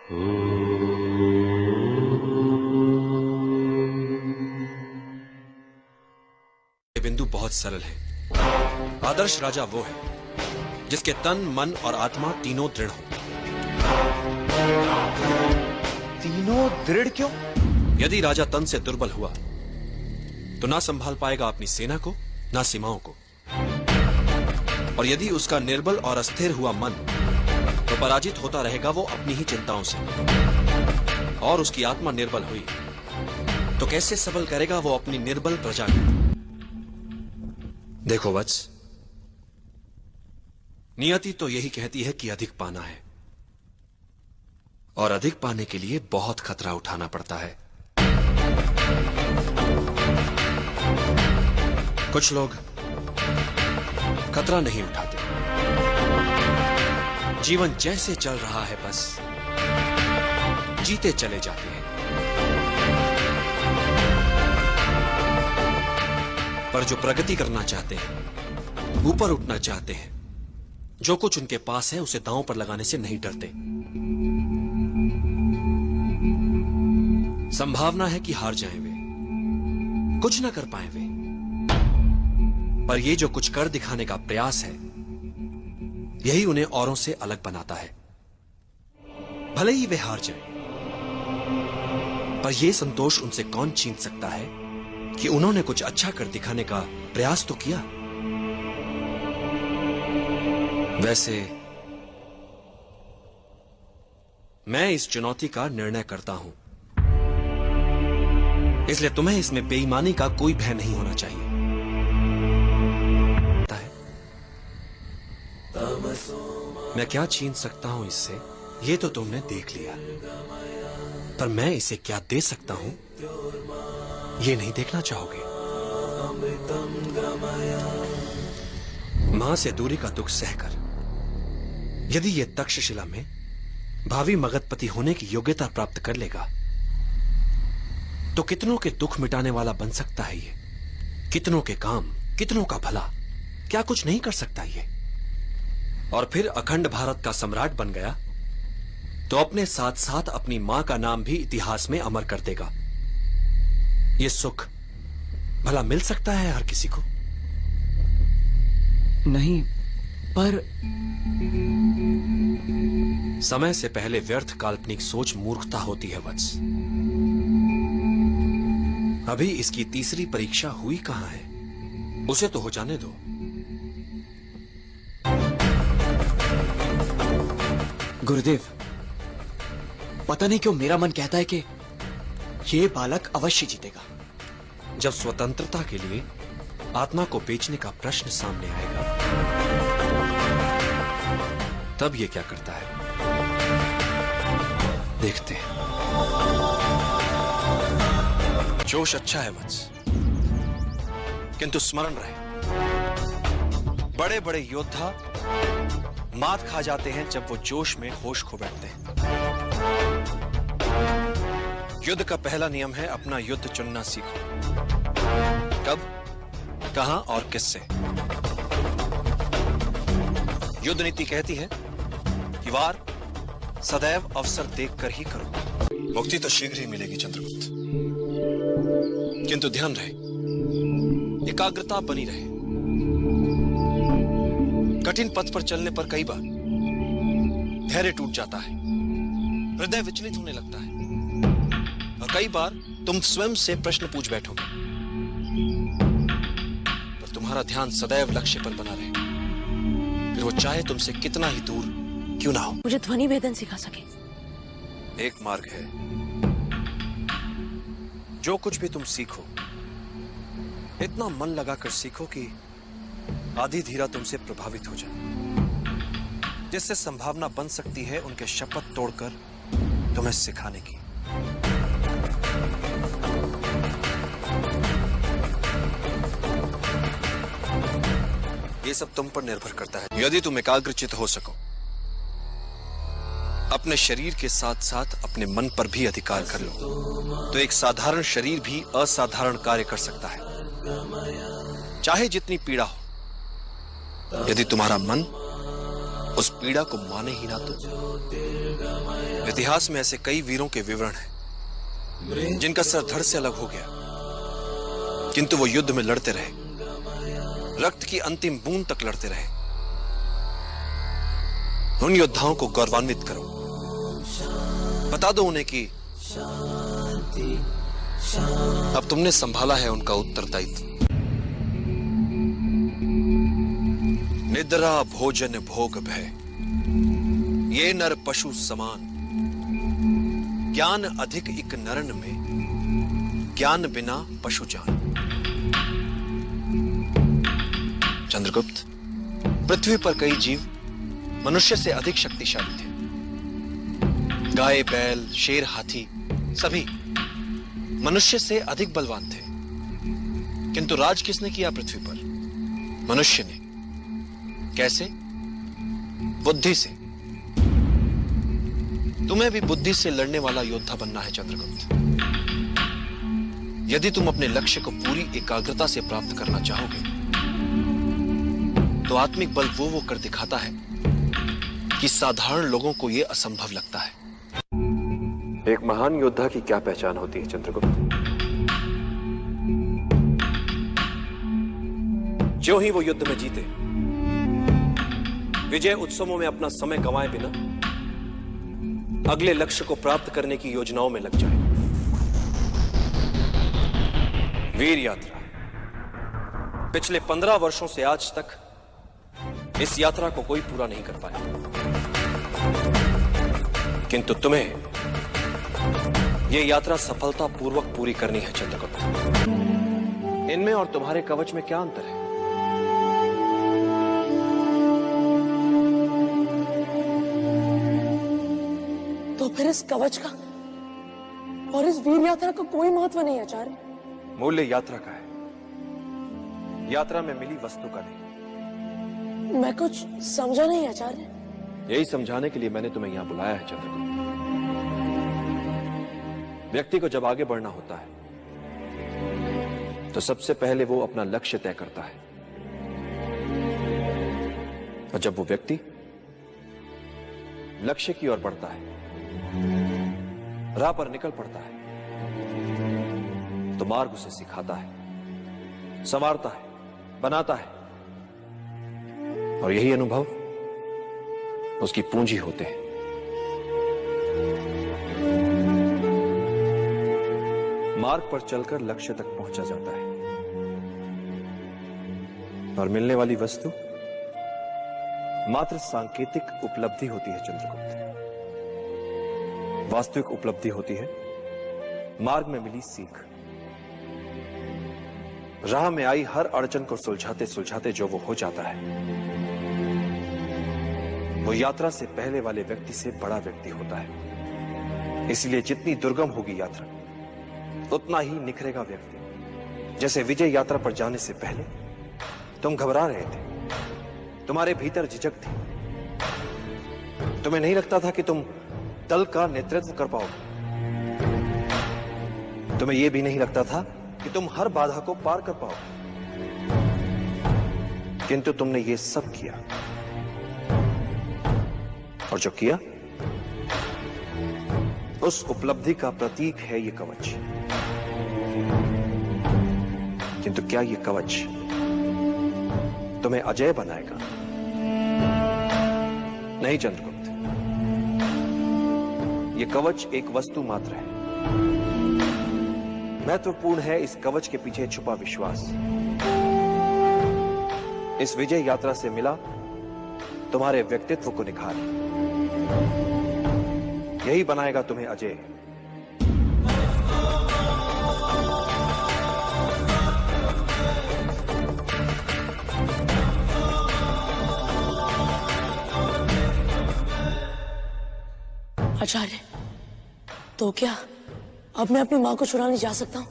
ये बिंदु बहुत सरल है। आदर्श राजा वो है जिसके तन, मन और आत्मा तीनों दृढ़ हो। तीनों दृढ़ क्यों? यदि राजा तन से दुर्बल हुआ तो ना संभाल पाएगा अपनी सेना को, ना सीमाओं को। और यदि उसका निर्बल और अस्थिर हुआ मन, तो पराजित होता रहेगा वो अपनी ही चिंताओं से। और उसकी आत्मा निर्बल हुई तो कैसे सबल करेगा वो अपनी निर्बल प्रजा को। देखो वत्स, नियति तो यही कहती है कि अधिक पाना है, और अधिक पाने के लिए बहुत खतरा उठाना पड़ता है। कुछ लोग खतरा नहीं उठाते, जीवन जैसे चल रहा है बस जीते चले जाते हैं। पर जो प्रगति करना चाहते हैं, ऊपर उठना चाहते हैं, जो कुछ उनके पास है उसे दांव पर लगाने से नहीं डरते। संभावना है कि हार जाएं वे, कुछ ना कर पाए वे, पर ये जो कुछ कर दिखाने का प्रयास है, यही उन्हें औरों से अलग बनाता है। भले ही वे हार जाएं, पर यह संतोष उनसे कौन छीन सकता है कि उन्होंने कुछ अच्छा कर दिखाने का प्रयास तो किया। वैसे मैं इस चुनौती का निर्णय करता हूं, इसलिए तुम्हें इसमें बेईमानी का कोई भय नहीं होना चाहिए। मैं क्या छीन सकता हूं इससे, ये तो तुमने देख लिया, पर मैं इसे क्या दे सकता हूं, ये नहीं देखना चाहोगे। मां से दूरी का दुख सहकर यदि ये तक्षशिला में भावी मगधपति होने की योग्यता प्राप्त कर लेगा, तो कितनों के दुख मिटाने वाला बन सकता है ये। कितनों के काम, कितनों का भला, क्या कुछ नहीं कर सकता ये। और फिर अखंड भारत का सम्राट बन गया तो अपने साथ साथ अपनी मां का नाम भी इतिहास में अमर कर देगा। ये सुख भला मिल सकता है हर किसी को? नहीं, पर समय से पहले व्यर्थ काल्पनिक सोच मूर्खता होती है वत्स। अभी इसकी तीसरी परीक्षा हुई कहां है, उसे तो हो जाने दो। गुरुदेव, पता नहीं क्यों मेरा मन कहता है कि ये बालक अवश्य जीतेगा। जब स्वतंत्रता के लिए आत्मा को बेचने का प्रश्न सामने आएगा, तब ये क्या करता है, देखते हैं। जोश अच्छा है वत्स, किंतु स्मरण रहे, बड़े बड़े योद्धा मात खा जाते हैं जब वो जोश में होश खो बैठते हैं। युद्ध का पहला नियम है अपना युद्ध चुनना सीखो। कब, कहां और किससे। युद्ध नीति कहती है कि वार सदैव अवसर देखकर ही करो। मुक्ति तो शीघ्र ही मिलेगी चंद्रगुप्त, किंतु ध्यान रहे, एकाग्रता बनी रहे। कठिन पथ पर चलने पर कई बार धैर्य टूट जाता है, हृदय विचलित होने लगता है, और कई बार तुम स्वयं से प्रश्न पूछ बैठोगे, पर तुम्हारा ध्यान सदैव लक्ष्य पर बना रहे, फिर वो चाहे तुमसे कितना ही दूर क्यों ना हो। मुझे ध्वनि भेदन सिखा सके। एक मार्ग है, जो कुछ भी तुम सीखो इतना मन लगाकर सीखो कि आधी धीरा तुमसे प्रभावित हो जाए, जिससे संभावना बन सकती है उनके शपथ तोड़कर तुम्हें सिखाने की। ये सब तुम पर निर्भर करता है। यदि तुम एकाग्रचित हो सको, अपने शरीर के साथ साथ अपने मन पर भी अधिकार कर लो, तो एक साधारण शरीर भी असाधारण कार्य कर सकता है, चाहे जितनी पीड़ा हो। यदि तुम्हारा मन उस पीड़ा को माने ही ना तो। इतिहास में ऐसे कई वीरों के विवरण हैं जिनका सर धड़ से अलग हो गया, किंतु वो युद्ध में लड़ते रहे, रक्त की अंतिम बूंद तक लड़ते रहे। उन योद्धाओं को गौरवान्वित करो, बता दो उन्हें कि अब तुमने संभाला है उनका उत्तरदायित्व। निद्रा भोजन भोग भय, ये नर पशु समान, ज्ञान अधिक इक नरन में, ज्ञान बिना पशु जान। चंद्रगुप्त, पृथ्वी पर कई जीव मनुष्य से अधिक शक्तिशाली थे। गाय, बैल, शेर, हाथी सभी मनुष्य से अधिक बलवान थे, किंतु राज किसने किया पृथ्वी पर? मनुष्य ने। कैसे? बुद्धि से। तुम्हें भी बुद्धि से लड़ने वाला योद्धा बनना है चंद्रगुप्त। यदि तुम अपने लक्ष्य को पूरी एकाग्रता से प्राप्त करना चाहोगे तो आत्मिक बल वो कर दिखाता है कि साधारण लोगों को यह असंभव लगता है। एक महान योद्धा की क्या पहचान होती है चंद्रगुप्त? जो ही वो युद्ध में जीते, विजय उत्सवों में अपना समय गंवाए बिना अगले लक्ष्य को प्राप्त करने की योजनाओं में लग जाए। वीर यात्रा पिछले 15 वर्षों से आज तक इस यात्रा को कोई पूरा नहीं कर पाया, किंतु तुम्हें यह यात्रा सफलतापूर्वक पूरी करनी है चंद्रगुप्त। इनमें और तुम्हारे कवच में क्या अंतर है? तो फिर इस कवच का और इस वीर यात्रा का कोई महत्व नहीं आचार्य। मूल्य यात्रा का है, यात्रा में मिली वस्तु का नहीं। मैं कुछ समझा नहीं आचार्य। यही समझाने के लिए मैंने तुम्हें यहां बुलाया है चंद्रगुप्त। व्यक्ति को जब आगे बढ़ना होता है तो सबसे पहले वो अपना लक्ष्य तय करता है, और जब वो व्यक्ति लक्ष्य की ओर बढ़ता है, राह पर निकल पड़ता है, तो मार्ग उसे सिखाता है, संवारता है, बनाता है, और यही अनुभव उसकी पूंजी होते हैं। मार्ग पर चलकर लक्ष्य तक पहुंचा जाता है, और मिलने वाली वस्तु मात्र सांकेतिक उपलब्धि होती है चंद्रगुप्त। वास्तविक उपलब्धि होती है मार्ग में मिली सीख। राह में आई हर अड़चन को सुलझाते सुलझाते जो वो हो जाता है, वो यात्रा से पहले वाले व्यक्ति से बड़ा व्यक्ति होता है। इसलिए जितनी दुर्गम होगी यात्रा, उतना ही निखरेगा व्यक्ति। जैसे विजय यात्रा पर जाने से पहले तुम घबरा रहे थे, तुम्हारे भीतर झिझक थी, तुम्हें नहीं लगता था कि तुम दल का नेतृत्व कर पाओगे, तुम्हें यह भी नहीं लगता था कि तुम हर बाधा को पार कर पाओगे, किंतु तुमने ये सब किया, और जो किया उस उपलब्धि का प्रतीक है ये कवच। किंतु क्या ये कवच तुम्हें अजय बनाएगा? नहीं चंद्रगुप्त, ये कवच एक वस्तु मात्र है। महत्वपूर्ण है इस कवच के पीछे छुपा विश्वास। इस विजय यात्रा से मिला तुम्हारे व्यक्तित्व को निखार, यही बनाएगा तुम्हें अजय। आचार्य, तो क्या अब मैं अपनी मां को छुड़ाने जा सकता हूं?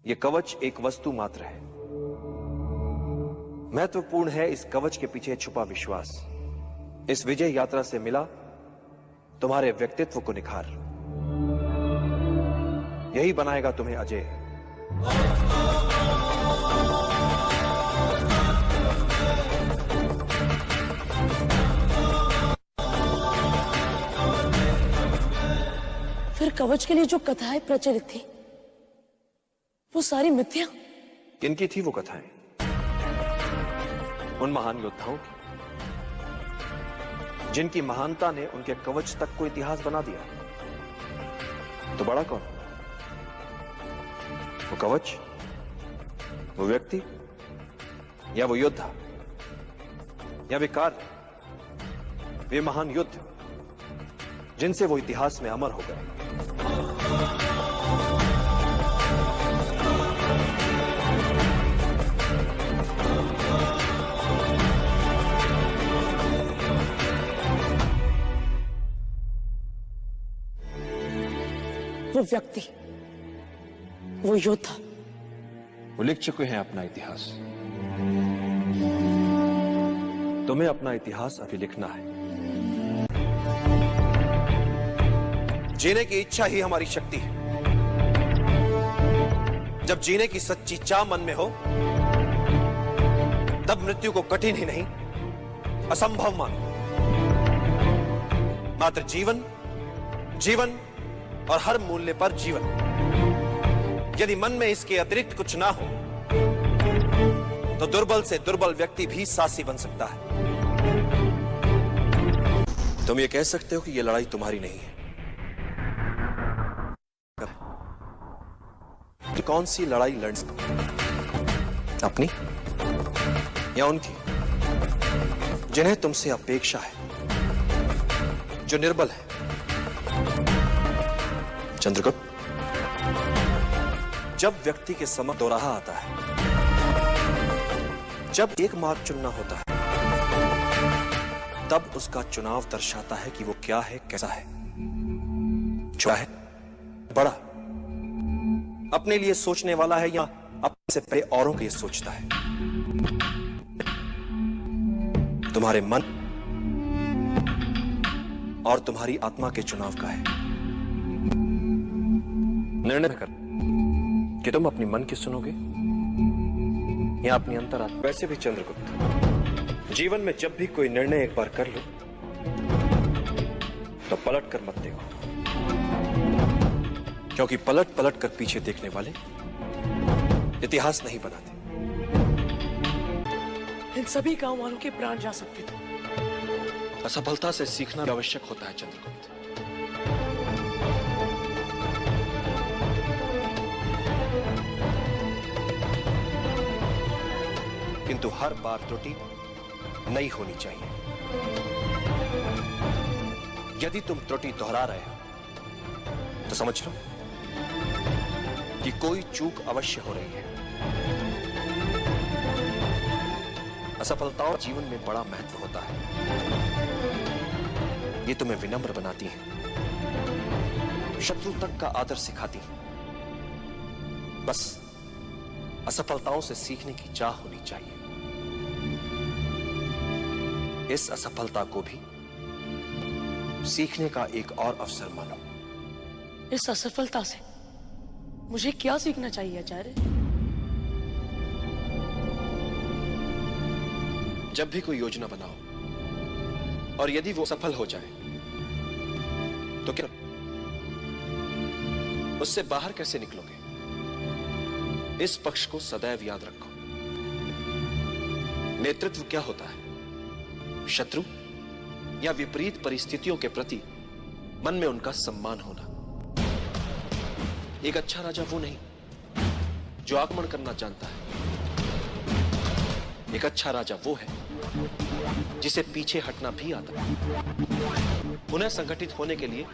यह कवच एक वस्तु मात्र है, महत्वपूर्ण है इस कवच के पीछे छुपा विश्वास। इस विजय यात्रा से मिला तुम्हारे व्यक्तित्व को निखार। यही बनाएगा तुम्हें अजय। फिर कवच के लिए जो कथाएं प्रचलित थी वो सारी मिथ्या? किनकी थी वो कथाएं? उन महान योद्धाओं की जिनकी महानता ने उनके कवच तक को इतिहास बना दिया। तो बड़ा कौन? वो कवच, वो व्यक्ति, या वो योद्धा, या वे कार्य, वे महान युद्ध जिनसे वो इतिहास में अमर हो गए। वो व्यक्ति, वो योद्धा, वो लिख चुके हैं अपना इतिहास। तुम्हें अपना इतिहास अभी लिखना है। जीने की इच्छा ही हमारी शक्ति है। जब जीने की सच्ची चाह मन में हो तब मृत्यु को कठिन ही नहीं असंभव मानो। मात्र जीवन, जीवन और हर मूल्य पर जीवन। यदि मन में इसके अतिरिक्त कुछ ना हो तो दुर्बल से दुर्बल व्यक्ति भी साहसी बन सकता है। तुम ये कह सकते हो कि यह लड़ाई तुम्हारी नहीं है। तो कौन सी लड़ाई लड़ सकते? अपनी या उनकी जिन्हें तुमसे अपेक्षा है, जो निर्बल है? चंद्रगुप्त, जब व्यक्ति के समक्ष दोराहा आता है, जब एक मार्ग चुनना होता है, तब उसका चुनाव दर्शाता है कि वो क्या है, कैसा है, छोटा है, बड़ा, अपने लिए सोचने वाला है या अपने से पहले औरों के लिए सोचता है। तुम्हारे मन और तुम्हारी आत्मा के चुनाव का है। निर्णय कर कि तुम अपनी मन की सुनोगे या अपनी अंतरात्मा। वैसे भी चंद्रगुप्त, जीवन में जब भी कोई निर्णय एक बार कर लो तो पलट कर मत देखो, क्योंकि पलट पलट कर पीछे देखने वाले इतिहास नहीं बनाते। इन सभी गांव वालों के प्राण जा सकते थे। असफलता से सीखना आवश्यक होता है चंद्रगुप्त। किंतु हर बार त्रुटि नहीं होनी चाहिए। यदि तुम त्रुटि दोहरा रहे हो तो समझ लो कि कोई चूक अवश्य हो रही है। असफलताओं जीवन में बड़ा महत्व होता है। ये तुम्हें विनम्र बनाती है, शत्रु तक का आदर सिखाती है। बस असफलताओं से सीखने की चाह होनी चाहिए। इस असफलता को भी सीखने का एक और अवसर मानो। इस असफलता से मुझे क्या सीखना चाहिए आचार्य? जब भी कोई योजना बनाओ और यदि वो सफल हो जाए तो क्या उससे बाहर कैसे निकलोगे? इस पक्ष को सदैव याद रखो। नेतृत्व क्या होता है? शत्रु या विपरीत परिस्थितियों के प्रति मन में उनका सम्मान होना। एक अच्छा राजा वो नहीं जो आक्रमण करना जानता है। एक अच्छा राजा वो है जिसे पीछे हटना भी आता है, पुनः संगठित होने के लिए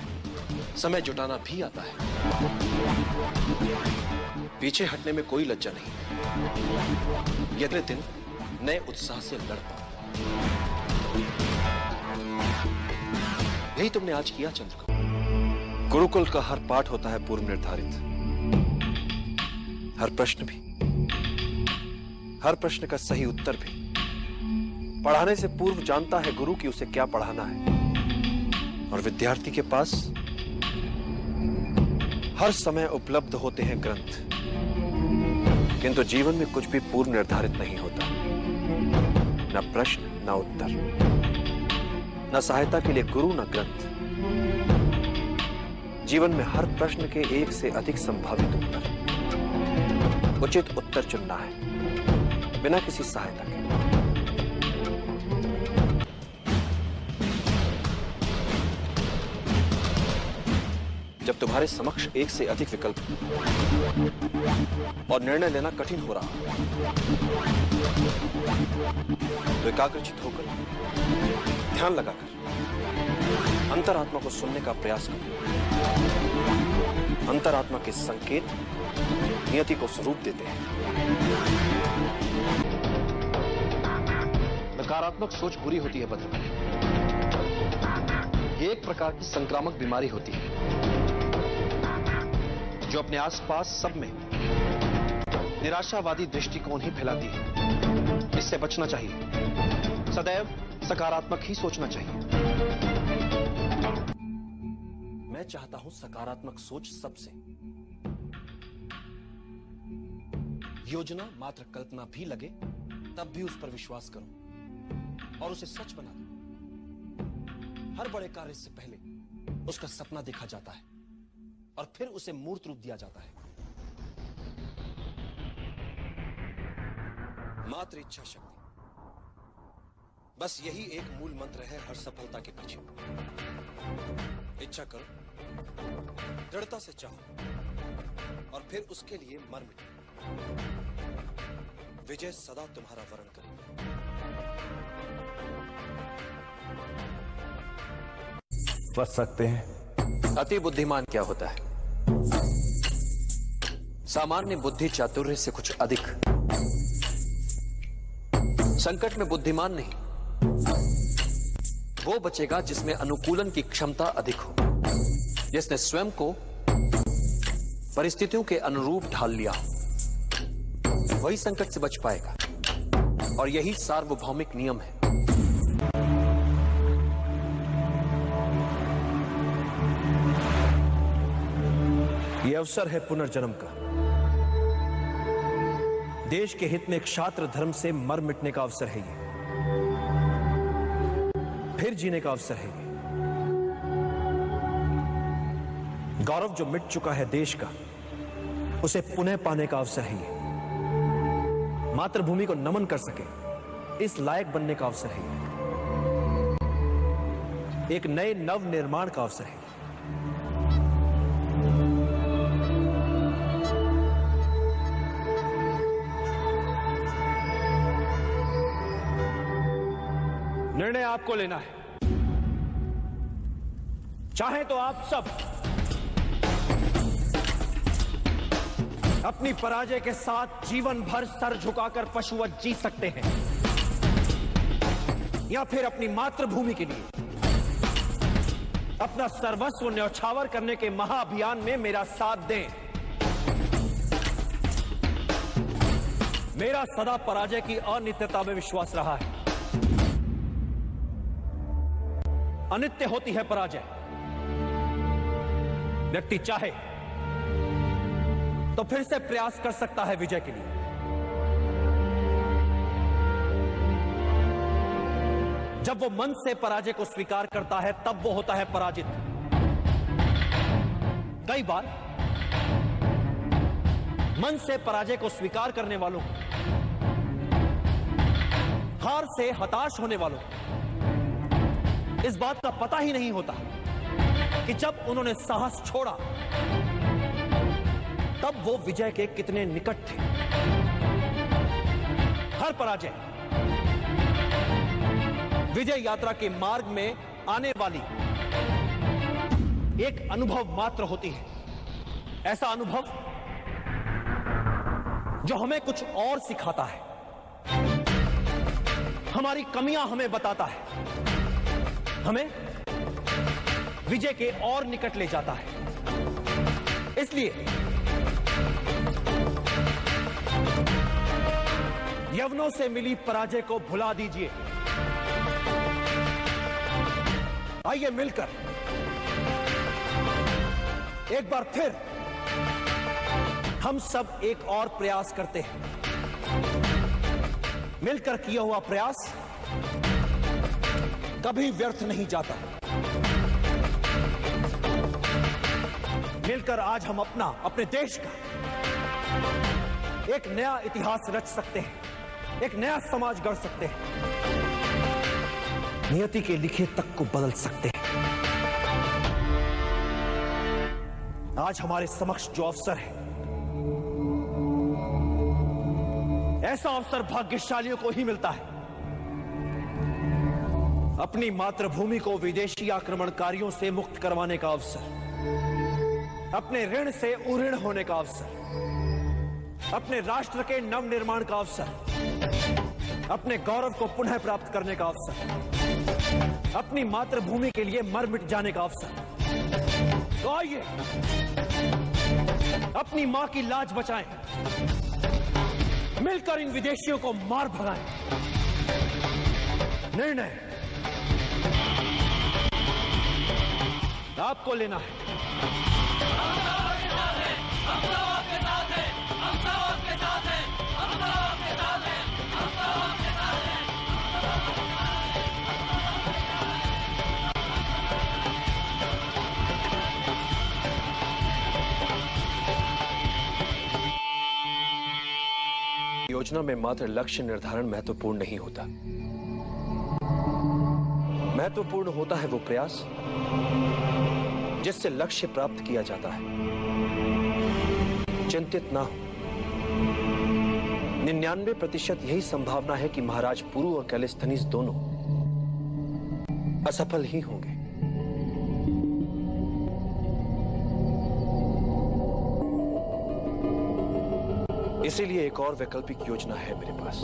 समय जुटाना भी आता है। पीछे हटने में कोई लज्जा नहीं। अगले दिन नए उत्साह से लड़ पाओ। यही तुमने आज किया चंद्रगुप्त। गुरुकुल का हर पाठ होता है पूर्व निर्धारित। हर प्रश्न का सही उत्तर भी पढ़ाने से पूर्व जानता है गुरु कि उसे क्या पढ़ाना है, और विद्यार्थी के पास हर समय उपलब्ध होते हैं ग्रंथ, किंतु जीवन में कुछ भी पूर्व निर्धारित नहीं होता। न प्रश्न, न उत्तर, न सहायता के लिए गुरु, न ग्रंथ। जीवन में हर प्रश्न के एक से अधिक संभावित उत्तर, उचित उत्तर चुनना है बिना किसी सहायता के। जब तुम्हारे समक्ष एक से अधिक विकल्प और निर्णय लेना कठिन हो रहा तो एकाग्रचित होकर, ध्यान लगाकर अंतरात्मा को सुनने का प्रयास करो। अंतरात्मा के संकेत नियति को स्वरूप देते हैं। नकारात्मक सोच बुरी होती है भद्र। ये एक प्रकार की संक्रामक बीमारी होती है जो अपने आसपास सब में निराशावादी दृष्टिकोण ही फैलाती है। इससे बचना चाहिए। सदैव सकारात्मक ही सोचना चाहिए। मैं चाहता हूं सकारात्मक सोच सबसे। योजना मात्र कल्पना भी लगे तब भी उस पर विश्वास करो और उसे सच बना दो। हर बड़े कार्य से पहले उसका सपना देखा जाता है और फिर उसे मूर्त रूप दिया जाता है। मात्र इच्छा शक्ति, बस यही एक मूल मंत्र है हर सफलता के पीछे। इच्छा करो, दृढ़ता से चाहो और फिर उसके लिए मर मिटो। विजय सदा तुम्हारा वरण करेगी। बच सकते हैं। अति बुद्धिमान क्या होता है? सामान्य बुद्धि चातुर्य से कुछ अधिक। संकट में बुद्धिमान नहीं, वो बचेगा जिसमें अनुकूलन की क्षमता अधिक हो, जिसने स्वयं को परिस्थितियों के अनुरूप ढाल लिया हो, वही संकट से बच पाएगा। और यही सार्वभौमिक नियम है। यह अवसर है पुनर्जन्म का। देश के हित में क्षात्र धर्म से मर मिटने का अवसर है ये। फिर जीने का अवसर है ये। गौरव जो मिट चुका है देश का, उसे पुनः पाने का अवसर है ये। मातृभूमि को नमन कर सके, इस लायक बनने का अवसर है ये। एक नए नव निर्माण का अवसर है। निर्णय आपको लेना है। चाहे तो आप सब अपनी पराजय के साथ जीवन भर सर झुकाकर पशुवत जी सकते हैं, या फिर अपनी मातृभूमि के लिए अपना सर्वस्व न्यौछावर करने के महाअभियान में मेरा साथ दें। मेरा सदा पराजय की अनित्यता में विश्वास रहा है। अनित्य होती है पराजय। व्यक्ति चाहे तो फिर से प्रयास कर सकता है विजय के लिए। जब वो मन से पराजय को स्वीकार करता है तब वो होता है पराजित। कई बार मन से पराजय को स्वीकार करने वालों को, हार से हताश होने वालों को इस बात का पता ही नहीं होता कि जब उन्होंने साहस छोड़ा तब वो विजय के कितने निकट थे। हर पराजय विजय यात्रा के मार्ग में आने वाली एक अनुभव मात्र होती है। ऐसा अनुभव जो हमें कुछ और सिखाता है, हमारी कमियां हमें बताता है, हमें विजय के और निकट ले जाता है। इसलिए यवनों से मिली पराजय को भुला दीजिए। आइए मिलकर एक बार फिर हम सब एक और प्रयास करते हैं। मिलकर किया हुआ प्रयास कभी व्यर्थ नहीं जाता। मिलकर आज हम अपने देश का एक नया इतिहास रच सकते हैं, एक नया समाज गढ़ सकते हैं, नियति के लिखे तक को बदल सकते हैं। आज हमारे समक्ष जो अवसर है, ऐसा अवसर भाग्यशालियों को ही मिलता है। अपनी मातृभूमि को विदेशी आक्रमणकारियों से मुक्त करवाने का अवसर, अपने ऋण से उऋण होने का अवसर, अपने राष्ट्र के नवनिर्माण का अवसर, अपने गौरव को पुनः प्राप्त करने का अवसर, अपनी मातृभूमि के लिए मर मिट जाने का अवसर। तो आइए अपनी मां की लाज बचाएं, मिलकर इन विदेशियों को मार भगाएं। निर्णय आपको लेना है। योजना में मात्र लक्ष्य निर्धारण महत्वपूर्ण नहीं होता। महत्वपूर्ण होता है वो प्रयास जिससे लक्ष्य प्राप्त किया जाता है। चिंतित ना हो, 99% यही संभावना है कि महाराज पुरु और कैलिस्थनीज दोनों असफल ही होंगे। इसीलिए एक और वैकल्पिक योजना है मेरे पास।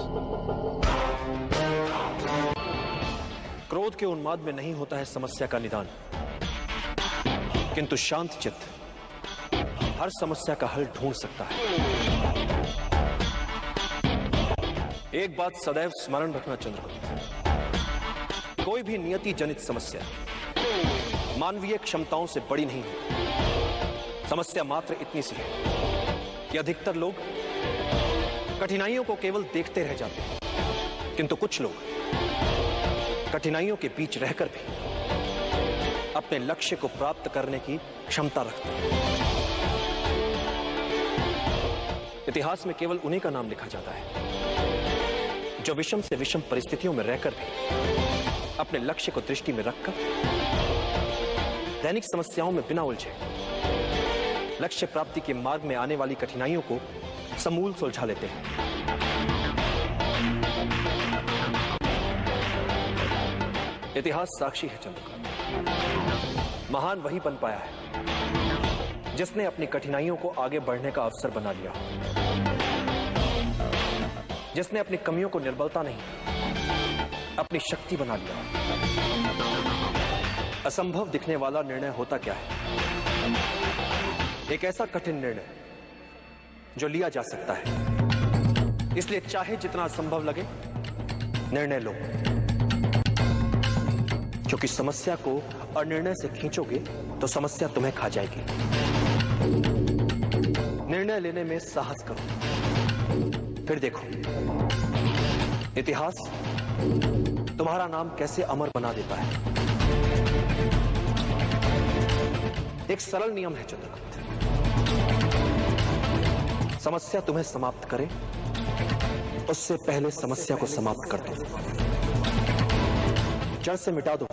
क्रोध के उन्माद में नहीं होता है समस्या का निदान, किंतु शांत चित्त हर समस्या का हल ढूंढ सकता है। एक बात सदैव स्मरण रखना चंद्रगुप्त, कोई भी नियति जनित समस्या मानवीय क्षमताओं से बड़ी नहीं है। समस्या मात्र इतनी सी है कि अधिकतर लोग कठिनाइयों को केवल देखते रह जाते हैं, किंतु कुछ लोग कठिनाइयों के बीच रहकर भी अपने लक्ष्य को प्राप्त करने की क्षमता रखते हैं। इतिहास में केवल उन्हीं का नाम लिखा जाता है जो विषम से विषम परिस्थितियों में रहकर भी अपने लक्ष्य को दृष्टि में रखकर दैनिक समस्याओं में बिना उलझे लक्ष्य प्राप्ति के मार्ग में आने वाली कठिनाइयों को समूल सुलझा लेते हैं। इतिहास साक्षी है चंद्रगुप्त, महान वही बन पाया है जिसने अपनी कठिनाइयों को आगे बढ़ने का अवसर बना लिया, जिसने अपनी कमियों को निर्बलता नहीं अपनी शक्ति बना लिया। असंभव दिखने वाला निर्णय होता क्या है? एक ऐसा कठिन निर्णय जो लिया जा सकता है। इसलिए चाहे जितना असंभव लगे, निर्णय लो, क्योंकि समस्या को अनिर्णय से खींचोगे तो समस्या तुम्हें खा जाएगी। निर्णय लेने में साहस करो, फिर देखो इतिहास तुम्हारा नाम कैसे अमर बना देता है। एक सरल नियम है चंद्रगुप्त, समस्या तुम्हें समाप्त करे उससे पहले समस्या को समाप्त कर दो, जड़ से मिटा दो,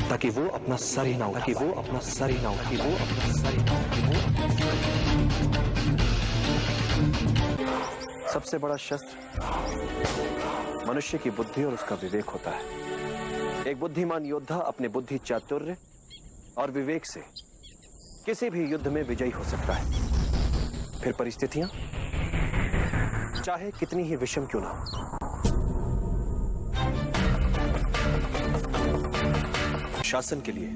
ताकि वो अपना सर ही ना हो, ताकि वो अपना सर ही ना हो, ताकि वो अपना सर ही ना हो। सबसे बड़ा शस्त्र मनुष्य की बुद्धि और उसका विवेक होता है। एक बुद्धिमान योद्धा अपने बुद्धि चातुर्य और विवेक से किसी भी युद्ध में विजयी हो सकता है, फिर परिस्थितियां चाहे कितनी ही विषम क्यों ना हो। शासन के लिए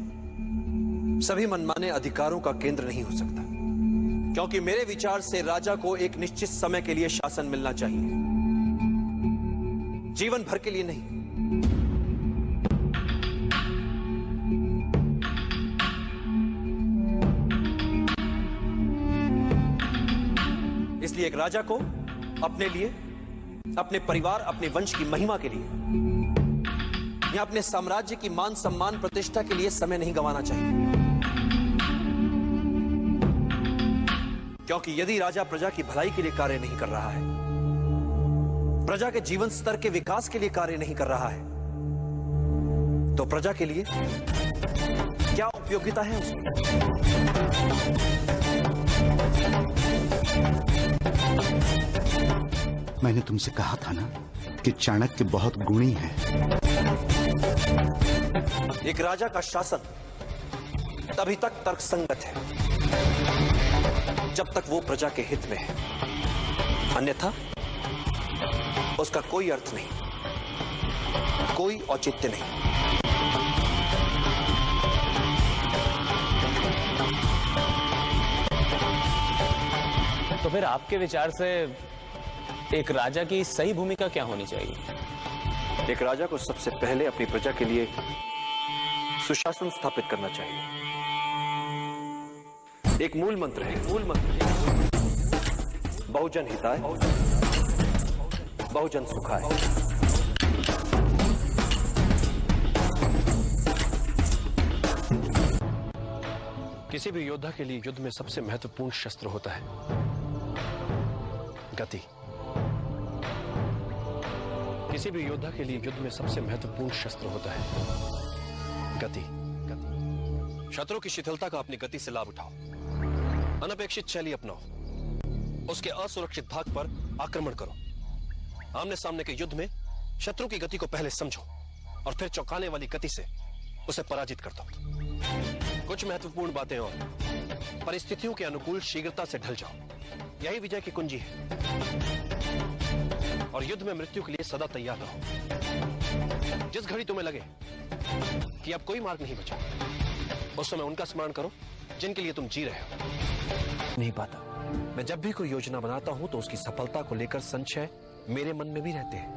सभी मनमाने अधिकारों का केंद्र नहीं हो सकता, क्योंकि मेरे विचार से राजा को एक निश्चित समय के लिए शासन मिलना चाहिए, जीवन भर के लिए नहीं। किसी एक राजा को अपने लिए, अपने परिवार, अपने वंश की महिमा के लिए या अपने साम्राज्य की मान सम्मान प्रतिष्ठा के लिए समय नहीं गंवाना चाहिए। क्योंकि यदि राजा प्रजा की भलाई के लिए कार्य नहीं कर रहा है, प्रजा के जीवन स्तर के विकास के लिए कार्य नहीं कर रहा है, तो प्रजा के लिए क्या उपयोगिता है उसकी? मैंने तुमसे कहा था ना कि चाणक्य बहुत गुणी है। एक राजा का शासन तभी तक तर्कसंगत है जब तक वो प्रजा के हित में है, अन्यथा उसका कोई अर्थ नहीं, कोई औचित्य नहीं। तो फिर आपके विचार से एक राजा की सही भूमिका क्या होनी चाहिए? एक राजा को सबसे पहले अपनी प्रजा के लिए सुशासन स्थापित करना चाहिए। एक मूल मंत्र है, बहुजन हिताय, बहुजन सुखाय। किसी भी योद्धा के लिए युद्ध में सबसे महत्वपूर्ण शस्त्र होता है गति। किसी भी योद्धा के लिए युद्ध में सबसे महत्वपूर्ण शस्त्र होता है गति। शत्रु की शिथिलता का अपनी गति से लाभ उठाओ, अनपेक्षित शैली अपनाओ, उसके असुरक्षित भाग पर आक्रमण करो। आमने सामने के युद्ध में शत्रु की गति को पहले समझो और फिर चौंकाने वाली गति से उसे पराजित कर दो। कुछ महत्वपूर्ण बातें और परिस्थितियों के अनुकूल शीघ्रता से ढल जाओ, यही विजय की कुंजी है। और युद्ध में मृत्यु के लिए सदा तैयार रहो। जिस घड़ी तुम्हें लगे कि अब कोई मार्ग नहीं बचा, उस समय उनका स्मरण करो जिनके लिए तुम जी रहे हो। नहीं पाता, मैं जब भी कोई योजना बनाता हूं तो उसकी सफलता को लेकर संशय मेरे मन में भी रहते हैं।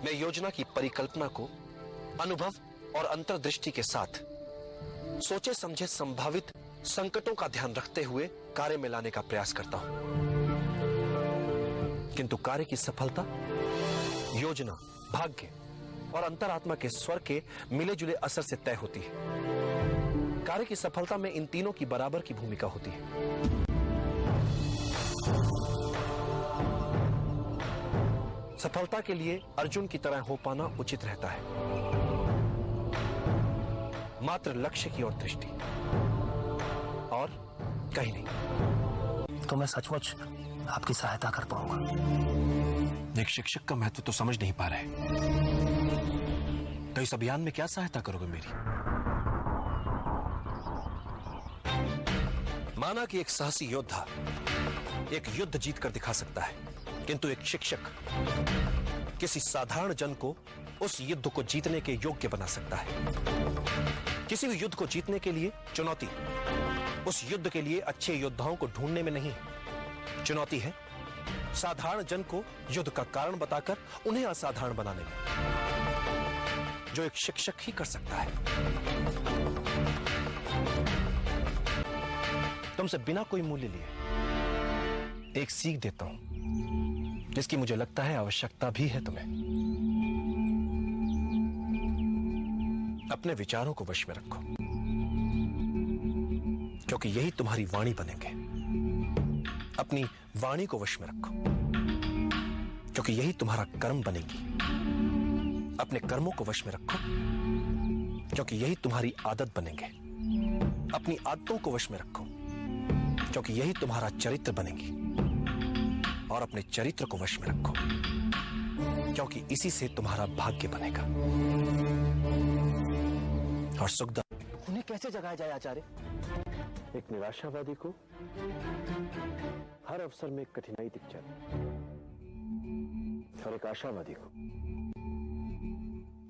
मैं योजना की परिकल्पना को अनुभव और अंतर्दृष्टि के साथ सोचे समझे संभावित संकटों का ध्यान रखते हुए कार्य में लाने का प्रयास करता हूं। किंतु कार्य की सफलता योजना, भाग्य और अंतरात्मा के स्वर के मिले जुले असर से तय होती है। कार्य की सफलता में इन तीनों की बराबर की भूमिका होती है। सफलता के लिए अर्जुन की तरह हो पाना उचित रहता है, मात्र लक्ष्य की ओर दृष्टि और कहीं नहीं। तो मैं सचमुच आपकी सहायता कर पाऊंगा। एक शिक्षक का महत्व तो समझ नहीं पा रहे, तो इस अभियान में क्या सहायता करोगे मेरी? माना कि एक साहसी योद्धा एक युद्ध जीतकर दिखा सकता है, किंतु एक शिक्षक किसी साधारण जन को उस युद्ध को जीतने के योग्य बना सकता है। किसी भी युद्ध को जीतने के लिए चुनौती उस युद्ध के लिए अच्छे योद्धाओं को ढूंढने में नहीं, चुनौती है साधारण जन को युद्ध का कारण बताकर उन्हें असाधारण बनाने में, जो एक शिक्षक ही कर सकता है। तुमसे बिना कोई मूल्य लिए एक सीख देता हूं, जिसकी मुझे लगता है आवश्यकता भी है तुम्हें। अपने विचारों को वश में रखो, क्योंकि यही तुम्हारी वाणी बनेंगे। अपनी वाणी को वश में रखो, क्योंकि यही तुम्हारा कर्म बनेगी। अपने कर्मों को वश में रखो, क्योंकि यही तुम्हारी आदत बनेंगे। अपनी आदतों को वश में रखो, क्योंकि यही तुम्हारा चरित्र बनेगी। और अपने चरित्र को वश में रखो, क्योंकि इसी से तुम्हारा भाग्य बनेगा। और सुखदा उन्हें कैसे जगाया जाए आचार्य? एक निराशावादी को हर अवसर में एक कठिनाई दिख जाती, और एक आशावादी को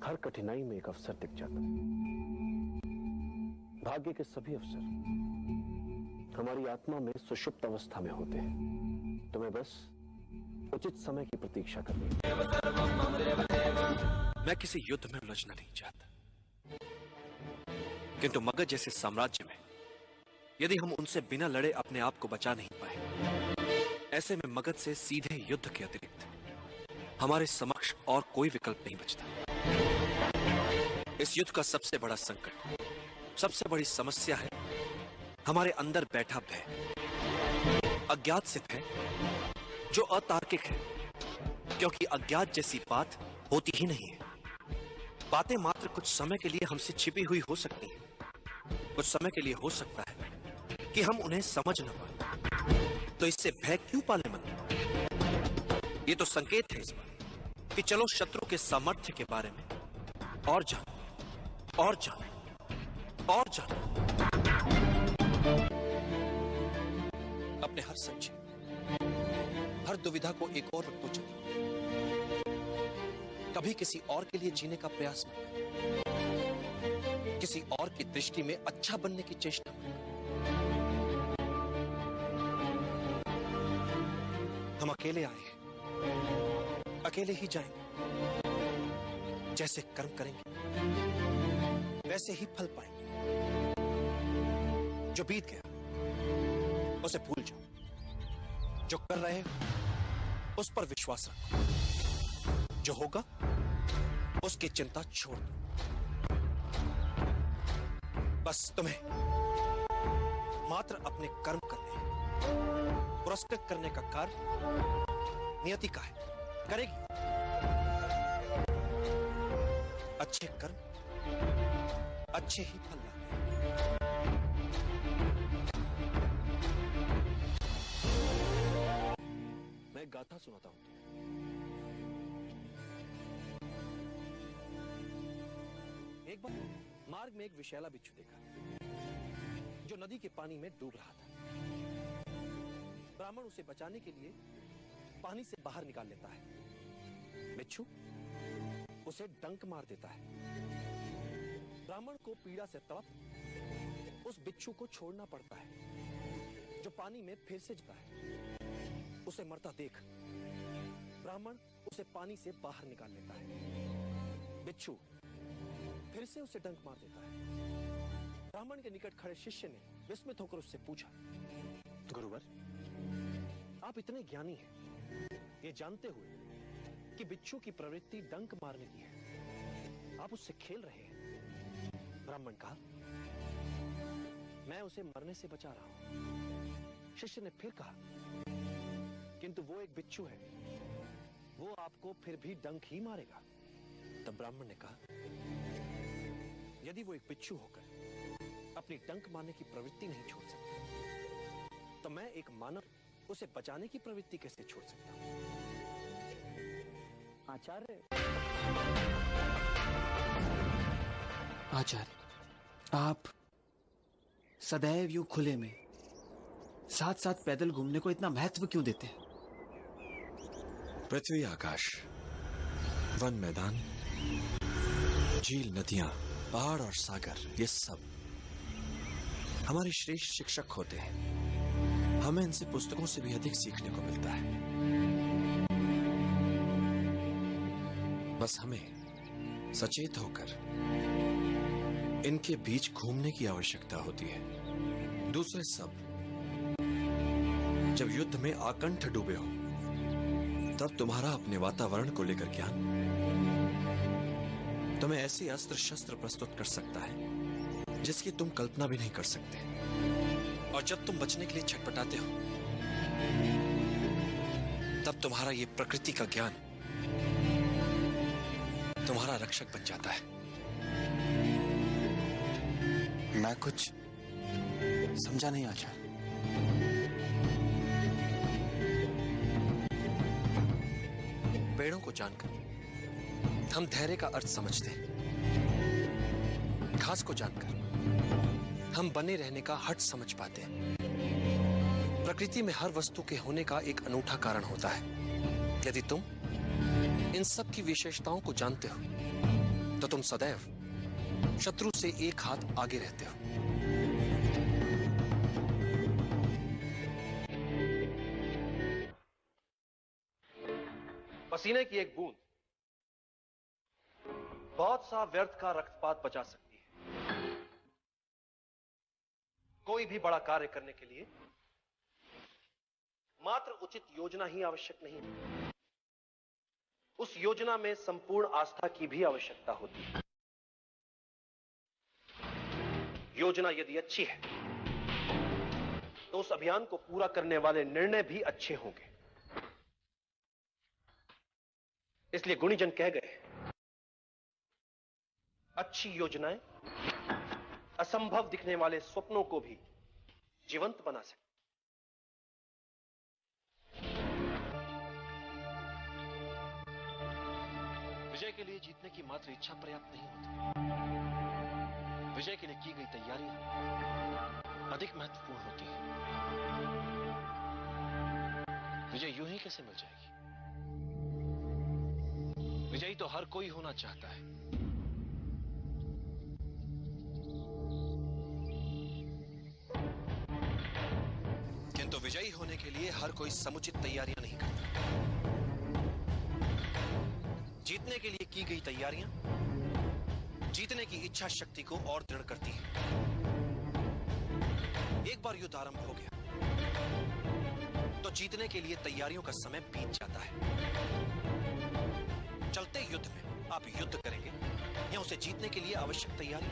हर कठिनाई में एक अवसर दिख जाता। भाग्य के सभी अवसर हमारी आत्मा में सुषुप्त अवस्था में होते हैं। तुम्हें बस उचित समय की प्रतीक्षा करनी है। मैं किसी युद्ध में उलझना नहीं चाहता, किंतु मगध जैसे साम्राज्य में यदि हम उनसे बिना लड़े अपने आप को बचा नहीं पाए, ऐसे में मगध से सीधे युद्ध के अतिरिक्त हमारे समक्ष और कोई विकल्प नहीं बचता। इस युद्ध का सबसे बड़ा संकट, सबसे बड़ी समस्या है हमारे अंदर बैठा भय, अज्ञात से भय जो अतार्किक है, क्योंकि अज्ञात जैसी बात होती ही नहीं है। बातें मात्र कुछ समय के लिए हमसे छिपी हुई हो सकती हैं, कुछ समय के लिए हो सकता है कि हम उन्हें समझ न पाए, तो इससे भय क्यों पाले मन? ये तो संकेत है इस बात कि चलो शत्रु के सामर्थ्य के बारे में और जानो, और जानो, और जानो। अपने हर संशय, हर दुविधा को एक और रखो चलो। कभी किसी और के लिए जीने का प्रयास मत करो, किसी और की दृष्टि में अच्छा बनने की चेष्टा मत करो। हम अकेले आए हैं, अकेले ही जाएंगे। जैसे कर्म करेंगे वैसे ही फल पाएंगे। जो बीत गया उसे भूल जाओ, जो कर रहे हो उस पर विश्वास रखो, जो होगा उसकी चिंता छोड़ दो। बस तुम्हें मात्र अपने कर्म करने हैं। पुरस्कृत करने का कार्य नियति का है, करेगी। अच्छे कर्म अच्छे ही फल लाते हैं। मैं गाथा सुनाता हूं। एक बार मार्ग में एक विषैला बिच्छू देखा जो नदी के पानी में डूब रहा था। ब्राह्मण उसे बचाने के लिए पानी से बाहर निकाल लेता है। बिच्छू उसे डंक मार देता है। ब्राह्मण को पीड़ा से तड़प उस बिच्छू को छोड़ना पड़ता है जो पानी में फिर से जाता है। उसे मरता देख ब्राह्मण उसे पानी से बाहर निकाल लेता है। बिच्छू फिर से उसे डंक मार देता है। ब्राह्मण के निकट खड़े शिष्य ने विस्मित होकर उससे पूछा, गुरुवर, आप इतने ज्ञानी हैं, ये जानते हुए कि बिच्छू की प्रवृत्ति डंक मारने की है, आप उससे खेल रहे हैं। ब्राह्मण कहा, मैं उसे मरने से बचा रहा हूं। शिष्य ने फिर कहा, किंतु वो एक बिच्छू है, वो आपको फिर भी डंक ही मारेगा। तब ब्राह्मण ने कहा, यदि वो एक बिच्छू होकर अपनी डंक मारने की प्रवृत्ति नहीं छोड़ सकता, तो मैं एक मानव उसे बचाने की प्रवृत्ति कैसे छोड़ सकता हूं? आचार्य आप सदैव यूं खुले में साथ साथ पैदल घूमने को इतना महत्व क्यों देते हैं? पृथ्वी, आकाश, वन, मैदान, झील, नदियां, पहाड़ और सागर, ये सब हमारे श्रेष्ठ शिक्षक होते हैं। हमें इनसे पुस्तकों से भी अधिक सीखने को मिलता है। बस हमें सचेत होकर इनके बीच घूमने की आवश्यकता होती है। दूसरे सब जब युद्ध में आकंठ डूबे हो, तब तुम्हारा अपने वातावरण को लेकर ज्ञान तुम्हें ऐसे अस्त्र शस्त्र प्रस्तुत कर सकता है जिसकी तुम कल्पना भी नहीं कर सकते। और जब तुम बचने के लिए छटपटाते हो, तब तुम्हारा ये प्रकृति का ज्ञान तुम्हारा रक्षक बन जाता है। मैं कुछ समझा नहीं आचार्य। पेड़ों को जानकर हम धैर्य का अर्थ समझते हैं। घास को जानकर हम बने रहने का हट समझ पाते हैं। प्रकृति में हर वस्तु के होने का एक अनूठा कारण होता है। यदि तुम इन सब की विशेषताओं को जानते हो, तो तुम सदैव शत्रु से एक हाथ आगे रहते हो। पसीने की एक बूंद बहुत सा व्यर्थ का रक्तपात बचा सकती है। कोई भी बड़ा कार्य करने के लिए मात्र उचित योजना ही आवश्यक नहीं, उस योजना में संपूर्ण आस्था की भी आवश्यकता होती है। योजना यदि अच्छी है तो उस अभियान को पूरा करने वाले निर्णय भी अच्छे होंगे। इसलिए गुणीजन कह गए, अच्छी योजनाएं असंभव दिखने वाले स्वप्नों को भी जीवंत बना सकती। विजय के लिए जीतने की मात्र इच्छा पर्याप्त नहीं होती, विजय के लिए की गई तैयारियां अधिक महत्वपूर्ण होती है। विजय यूं ही कैसे मिल जाएगी? विजयी तो हर कोई होना चाहता है, किंतु विजयी होने के लिए हर कोई समुचित तैयारियां नहीं करता। जीतने के लिए की गई तैयारियां जीतने की इच्छा शक्ति को और दृढ़ करती है। एक बार युद्ध आरंभ हो गया तो जीतने के लिए तैयारियों का समय बीत जाता है। चलते युद्ध में आप युद्ध करेंगे या उसे जीतने के लिए आवश्यक तैयारी?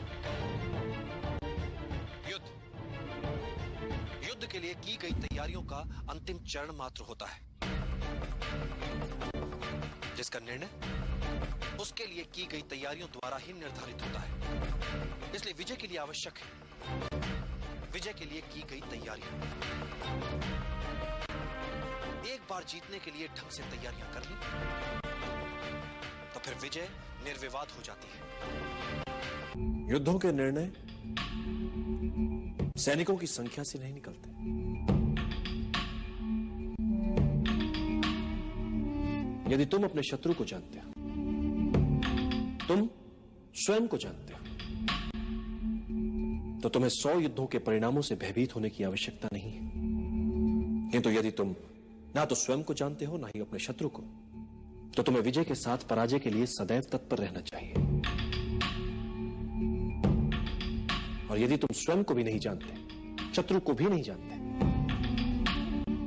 युद्ध के लिए की गई तैयारियों का अंतिम चरण मात्र होता है, जिसका निर्णय उसके लिए की गई तैयारियों द्वारा ही निर्धारित होता है। इसलिए विजय के लिए आवश्यक है विजय के लिए की गई तैयारियां। एक बार जीतने के लिए ढंग से तैयारियां कर ली तो फिर विजय निर्विवाद हो जाती है। युद्धों के निर्णय सैनिकों की संख्या से नहीं निकलते, यदि तुम अपने शत्रु को जानते हो, तुम स्वयं को जानते हो, तो तुम्हें 100 युद्धों के परिणामों से भयभीत होने की आवश्यकता नहीं है। किंतु यदि तुम ना तो स्वयं को जानते हो ना ही अपने शत्रु को, तो तुम्हें विजय के साथ पराजय के लिए सदैव तत्पर रहना चाहिए। और यदि तुम स्वयं को भी नहीं जानते, शत्रु को भी नहीं जानते,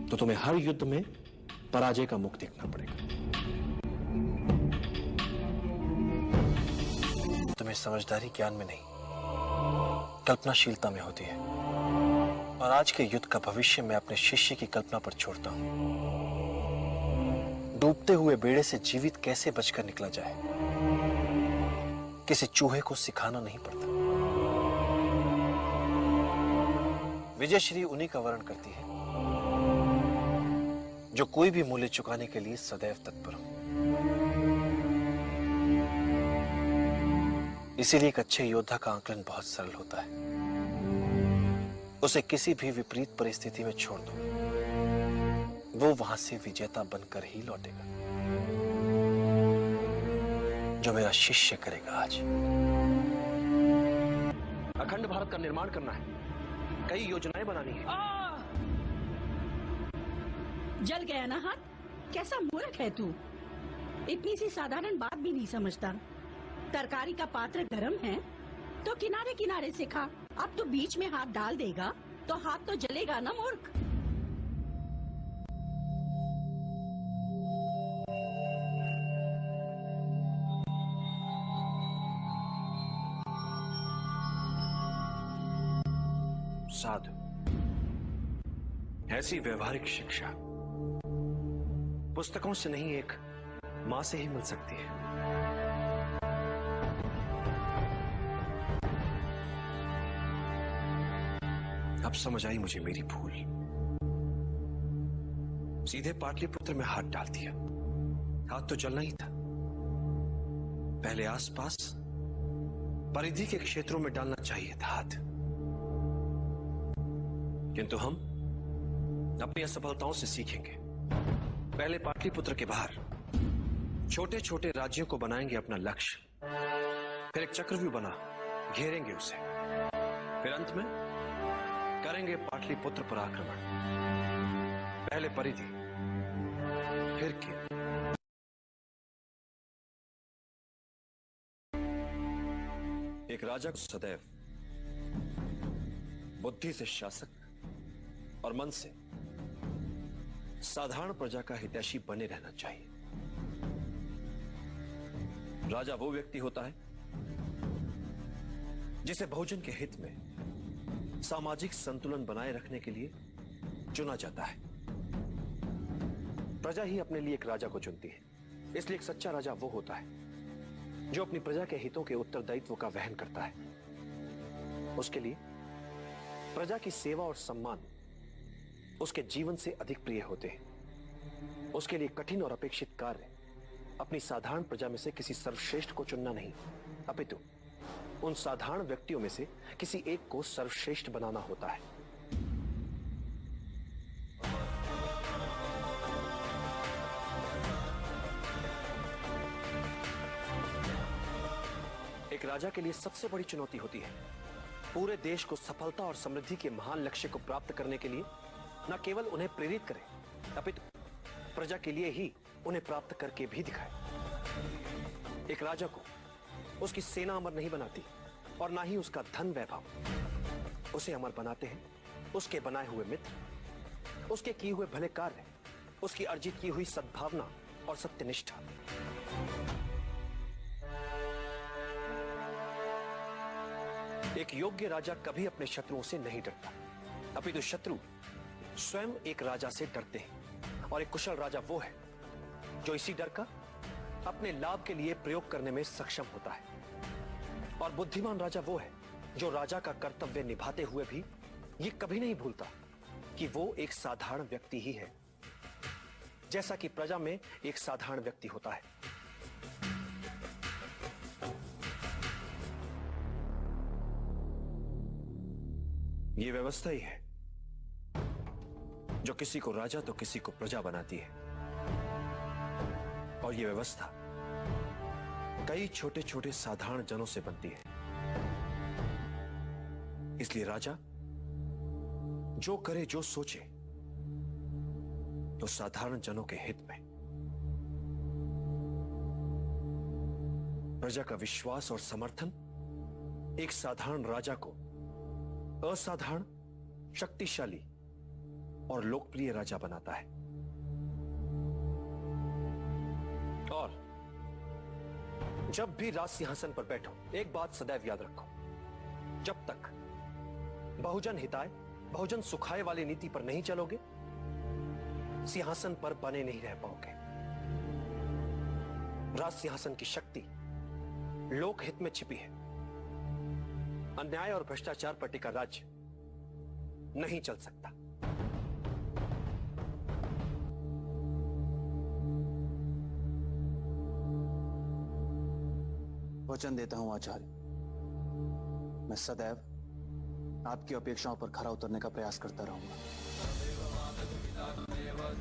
तो तुम्हें हर युद्ध में पराजय का मुख देखना पड़ेगा। तुम्हें समझदारी ज्ञान में नहीं, कल्पनाशीलता में होती है। और आज के युद्ध का भविष्य मैं अपने शिष्य की कल्पना पर छोड़ता हूं। डूबते हुए बेड़े से जीवित कैसे बचकर निकला जाए, किसी चूहे को सिखाना नहीं पड़ता। विजय श्री उन्हीं का वर्ण करती है जो कोई भी मूल्य चुकाने के लिए सदैव तत्पर हो। इसीलिए एक अच्छे योद्धा का आकलन बहुत सरल होता है। उसे किसी भी विपरीत परिस्थिति में छोड़ दो, वो वहां से विजेता बनकर ही लौटेगा। जो मेरा शिष्य करेगा आज। अखंड भारत का निर्माण करना है, कई योजनाएं बनानी है। जल गया ना हाथ? कैसा मूर्ख है तू, इतनी सी साधारण बात भी नहीं समझता। तरकारी का पात्र गरम है तो किनारे किनारे से खा, अब तो बीच में हाथ डाल देगा तो हाथ तो जलेगा ना मूर्ख। साधु, ऐसी व्यवहारिक शिक्षा पुस्तकों से नहीं, एक मां से ही मिल सकती है। अब समझ आई मुझे मेरी भूल। सीधे पाटलिपुत्र में हाथ डाल दिया। हाथ तो जलना ही था, पहले आसपास परिधि के क्षेत्रों में डालना चाहिए था हाथ। किंतु हम अपनी असफलताओं से सीखेंगे। पहले पाटलिपुत्र के बाहर छोटे छोटे राज्यों को बनाएंगे अपना लक्ष्य, फिर एक चक्रव्यूह बना घेरेंगे उसे, फिर अंत में करेंगे पाटलिपुत्र पर आक्रमण। पहले परिधि, फिर केंद्र। एक राजा को सदैव बुद्धि से शासक और मन से साधारण प्रजा का हितैषी बने रहना चाहिए। राजा वो व्यक्ति होता है जिसे बहुजन के हित में सामाजिक संतुलन बनाए रखने के लिए चुना जाता है। प्रजा ही अपने लिए एक राजा को चुनती है, इसलिए एक सच्चा राजा वो होता है जो अपनी प्रजा के हितों के उत्तरदायित्व का वहन करता है। उसके लिए प्रजा की सेवा और सम्मान उसके जीवन से अधिक प्रिय होते हैं। उसके लिए कठिन और अपेक्षित कार्य अपनी साधारण प्रजा में से किसी सर्वश्रेष्ठ को चुनना नहीं, अपितु उन साधारण व्यक्तियों में से किसी एक को सर्वश्रेष्ठ बनाना होता है। एक राजा के लिए सबसे बड़ी चुनौती होती है पूरे देश को सफलता और समृद्धि के महान लक्ष्य को प्राप्त करने के लिए न केवल उन्हें प्रेरित करे, अपितु प्रजा के लिए ही उन्हें प्राप्त करके भी दिखाए। एक राजा को उसकी सेना अमर नहीं बनाती और ना ही उसका धन वैभव। उसे अमर बनाते हैं उसके बनाए हुए मित्र, उसके किए हुए भले कार्य, उसकी अर्जित की हुई सद्भावना और सत्यनिष्ठा। एक योग्य राजा कभी अपने शत्रुओं से नहीं डरता, अपितु शत्रु स्वयं एक राजा से डरते हैं। और एक कुशल राजा वो है जो इसी डर का अपने लाभ के लिए प्रयोग करने में सक्षम होता है। और बुद्धिमान राजा वो है जो राजा का कर्तव्य निभाते हुए भी ये कभी नहीं भूलता कि वो एक साधारण व्यक्ति ही है, जैसा कि प्रजा में एक साधारण व्यक्ति होता है। ये व्यवस्था ही है जो किसी को राजा तो किसी को प्रजा बनाती है। और ये व्यवस्था कई छोटे छोटे साधारण जनों से बनती है। इसलिए राजा जो करे जो सोचे तो साधारण जनों के हित में। प्रजा का विश्वास और समर्थन एक साधारण राजा को असाधारण, शक्तिशाली और लोकप्रिय राजा बनाता है। और जब भी राज सिंहासन पर बैठो, एक बात सदैव याद रखो, जब तक बहुजन हिताय, बहुजन सुखाय वाली नीति पर नहीं चलोगे, सिंहासन पर बने नहीं रह पाओगे। राज सिंहासन की शक्ति लोकहित में छिपी है। अन्याय और भ्रष्टाचार पर टिका राज्य नहीं चल सकता। वचन देता हूं आचार्य, मैं सदैव आपकी अपेक्षाओं पर खरा उतरने का प्रयास करता रहूंगा।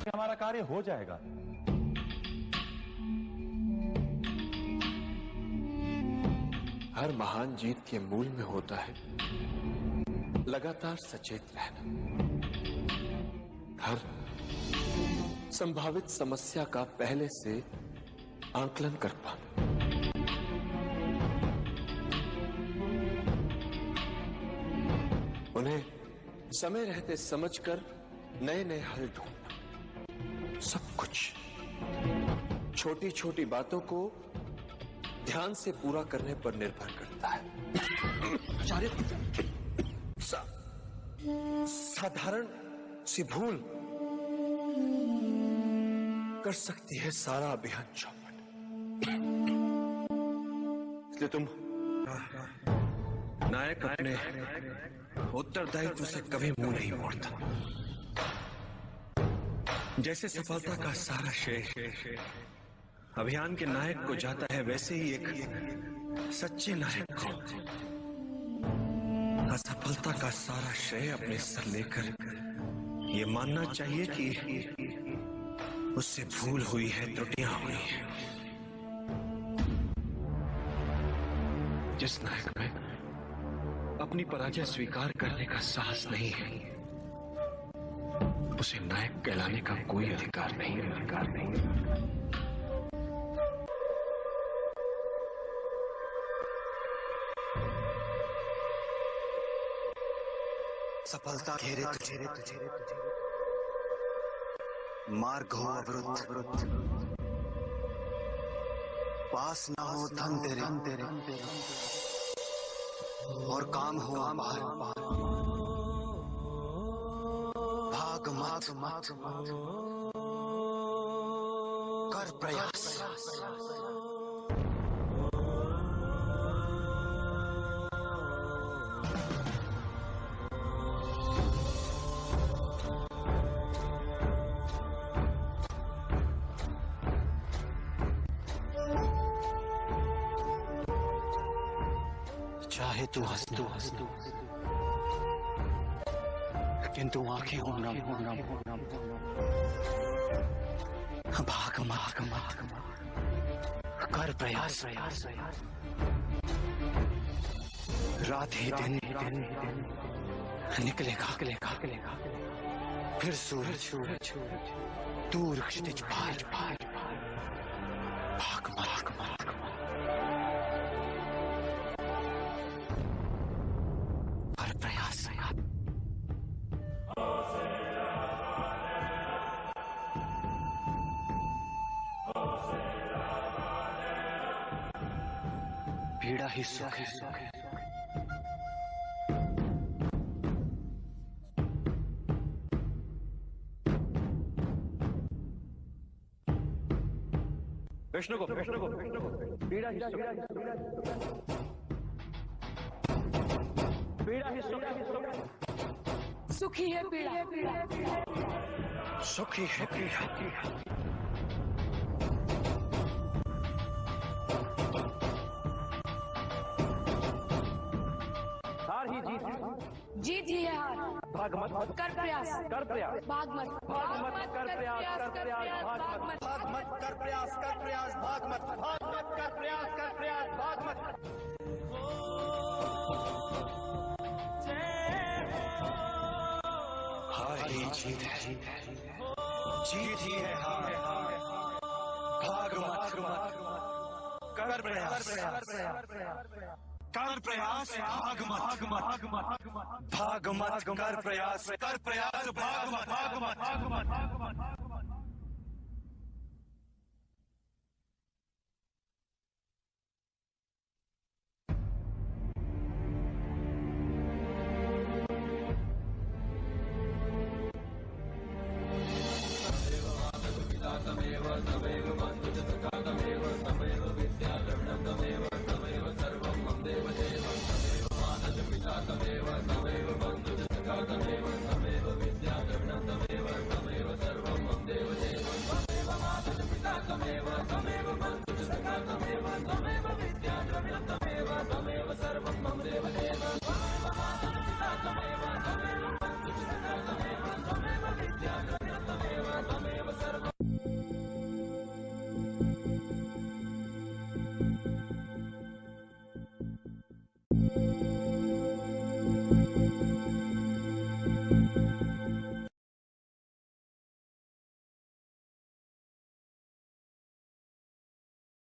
हमारा कार्य हो जाएगा। हर महान जीत के मूल में होता है लगातार सचेत रहना, हर संभावित समस्या का पहले से आंकलन कर पाना। उन्हें समय रहते समझकर नए नए हल ढूंढना। सब कुछ छोटी छोटी बातों को ध्यान से पूरा करने पर निर्भर करता है। आचार्य, साधारण सी भूल कर सकती है सारा अभियान चौपट। इसलिए तुम नायक अपने उत्तरदायित्व से कभी मुंह नहीं मोड़ता। जैसे सफलता का सारा श्रेय अभियान के नायक को जाता है, वैसे ही एक सच्चे नायक को असफलता का सारा श्रेय अपने सर लेकर ये मानना चाहिए कि उससे भूल हुई है, त्रुटियां हुई हैं। जिस नायक में अपनी पराजय स्वीकार करने का साहस नहीं है, उसे नायक कहलाने का कोई अधिकार नहीं। सफलता घेरे तुझे, मार्ग हो अवरुद्ध, पास ना हो धन तेरे, और काम हो अपार, भाग मत कर प्रयास। चाहे तू हंस किंतु आंखें हो नम, भाग कर प्रयास। रात ही दिन निकलेगा, फिर सूरज दूर क्षितिज पार, भाग कर प्रयास। पीड़ा ही सुख है। विष्णु को पीड़ा ही सुख है। पीड़ा ही सुख है। सुखी है पीड़ा, सुखी है पीड़ा। हार ही जीत ही है हार। भाग मत कर प्रयास, भाग मत कर प्रयास, भाग मत कर प्रयास, भाग मत कर प्रयास, भाग मत। हार ही जीत है, जीत ही है हार, भाग मत कर प्रयास, कर प्रयास, भाग मत कर प्रयास, भाग मत। तमेव